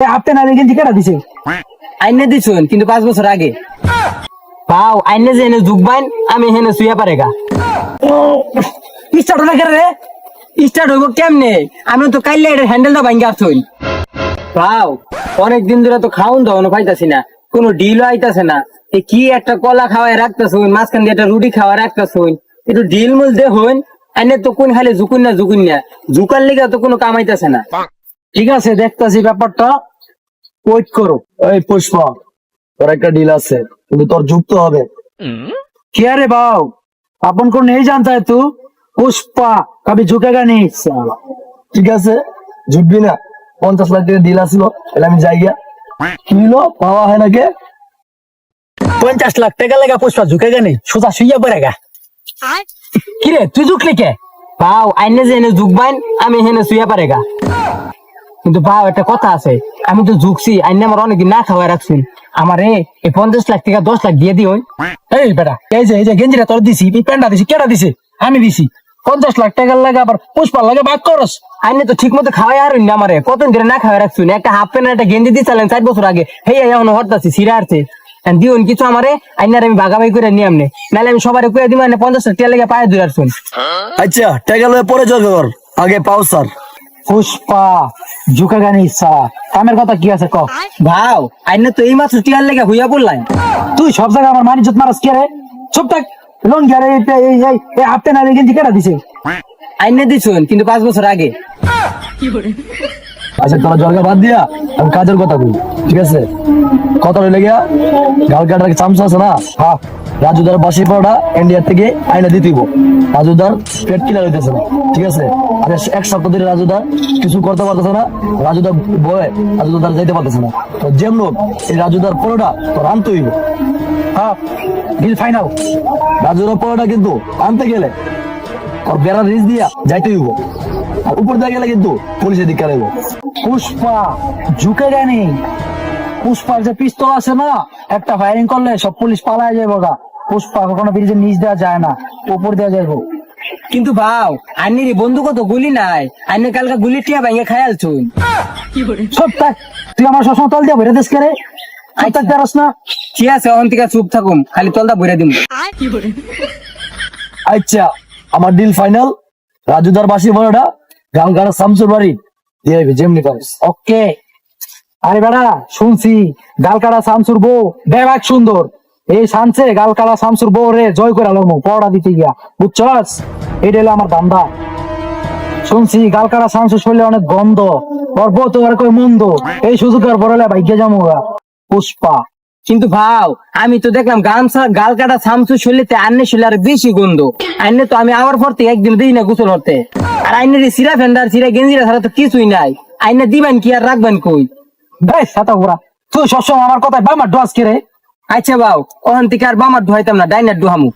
আপনি না দেখেন টিকাটা দিছে আইনে দিছুন কিন্তু 5 বছর আগে পাও আইনে যে এনে যুগবাইন আমি হেনে শুয়া পারেগা স্টার্ট না করে রে স্টার্ট হইব কেমনে আমি তো কাইলে এর হ্যান্ডেলটা ভাঙ্গা থইন পাও অনেক দিন ধরে তো খাউন দাও না পাইতাছি না কোনো ডিলও আইতাছে না এ কি একটা কলা খাওয়ায় রাখতাছুন মাঝখান দিয়ে একটা রুটি খাওয়া রাখতাছুন একটু ডিল মুল দে হইন আইনে তো কোন খালি ঝুকুন না ঝুকার লিগা তো কোনো কাম আইতাছে না ঠিক আছে দেখতাছি ব্যাপারটা ওয়েট করো। এই পুষ্পা তোর একটা ডিল আছে কিন্তু তোর যুক্ত হবে কি আরে বাউ अपन को नहीं जानता है तू पुष्पा कभी झुकेगा नहीं साला। ঠিক আছে ঝুঁকবি না 50 লাখ টাকা ডিল আসলো তাহলে আমি যাই গিয়া কি হলো পাওয়া হয় নাকি 50 লাখ টাকা লাগা পুষ্পা ঝুঁকেগা নেই সোজা শুইয়া পড়েগা কিরে তুই ঝুঁকলি কে পাও আইনে যে এনে ঝুঁকবাইন আমি হেনে শুইয়া পারেগা কিন্তু পাও একটা কথা আছে আমি তো ঝুঁকছি আইনে আমার অনেকদিন না খাওয়াই রাখছুন আমারে এই 50 লাখ টাকা 10 লাখ দিয়ে দিও এই বেটা এই যে গেঞ্জিটা তোর দিছি এই প্যান্টটা দিছি কেডা দিছে আমি দিছি 50 লাখ টাকার লাগে আবার পুষ্পার লাগে ভাগ করস আইনে তো ঠিক মতো খাওয়াই আর না আমারে কতদিন ধরে না খাওয়াই রাখছুন একটা হাফ প্যান্ট একটা গেঞ্জি দিছিলেন 4 বছর আগে হেই এখন হরতাছি সিরা আরছে দিউন কিছু আমারে আইনার আমি ভাগাভাগি করে নিয়ে আমনে নাহলে আমি সবারে কইয়া দিই মানে 50 লাখ টাকা লাগে পায়ে ধরে আসছুন আচ্ছা টাকা লয়ে পরে যোগ কর আগে পাও স্যার পুষ্পা ঝুঁকেগা नहीं साला কামের কথা কি আছে ক ভাও আইনে তো এই মাত্র টিয়ার লেগে হইয়া পড়লাই তুই সব জায়গায় আমার মান ইজ্জত মারাস কে রে চুপ থাক লোন গেলে এই আপনি না দেখেন টিকাটা দিছে আইনে দিছুন কিন্তু 5 বছর আগে আচ্ছা তোরা জলকা বাদ দিয়া আমি কাজের কথা বলি ঠিক আছে কথা রইলে গিয়া গাল কাটার চামচ আছে না হ্যাঁ রাজুদার বাসি পড়া ইন্ডিয়া থেকে আইনা দিতেইব রাজুদার পেট কিলা হইতেছে না ঠিক আছে আর 1 সপ্তাহ ধরে রাজুদার কিছু করতে পারতেছে না রাজুদার বয়ে রাজুদার যাইতে পারতেছে না তো যেমন এই রাজুদার পড়াটা তো আনতে হইব হ্যাঁ ডিল ফাইনাল রাজুদার পড়াটা কিন্তু আনতে গেলে আর বেড়া রিস দিয়া যাইতে হইব আর উপর দিয়ে গেলে কিন্তু পুলিশের দিকে রাখবো পুষ্পা ঝুঁকেগা নেই পুষ্পার যে পিস্তল আছে না একটা ফায়ারিং করলে সব পুলিশ পালায় যাবো গা পুষ্পা কখনো ব্রিজের নিচ দেওয়া যায় না উপর দেওয়া যাইবো কিন্তু ভাও আইনের বন্ধু কত গুলি নাই আইনে কালকে গুলি টিয়া ভাঙে খায়াল চুন সব থাক তুই আমার সবসময় তল দিয়ে ভরে দেশ করে আইতা পারস না ঠিক আছে অন থেকে চুপ থাকুম খালি তলদা বইরা দিম আচ্ছা আমার ডিল ফাইনাল রাজুদার বাসি বড়টা গালগাড়া শামসুর বাড়ি দিয়ে দিবি যেমনি পারিস ওকে আরে বেড়া শুনছি গালকাড়া শামসুর বউ বেবাক সুন্দর এই শানছে গালকাড়া শামসুর বউ রে জয় করে আলো পড়া দিতে গিয়া বুঝছস এটা হলো আমার ধান্দা শুনছি গালকাড়া শামসুর শরীরে অনেক গন্ধ ওর বউ তো আর কই মন্দ এই সুযোগের পড়ালে ভাগ্যে যাবো পুষ্পা কিন্তু ভাও আমি তো দেখলাম গামছা গাল কাটা সামসু শরীরে আন্নে শরীরে আর বেশি গন্ধ আইনে তো আমি আবার পর থেকে একদিন দিই না গোসল হতে আর আইনের সিরা ফেন্ডার সিরা গেঞ্জিরা ছাড়া তো কিছুই নাই আইনে দিবেন কি আর রাখবেন কই বেশ সাতা ঘোরা তুই সবসময় আমার কথায় বামার ডোয়াস কে রে আচ্ছা ভাও ওখান থেকে আর বামার ধোয়াইতাম না ডাইনার ডোহামু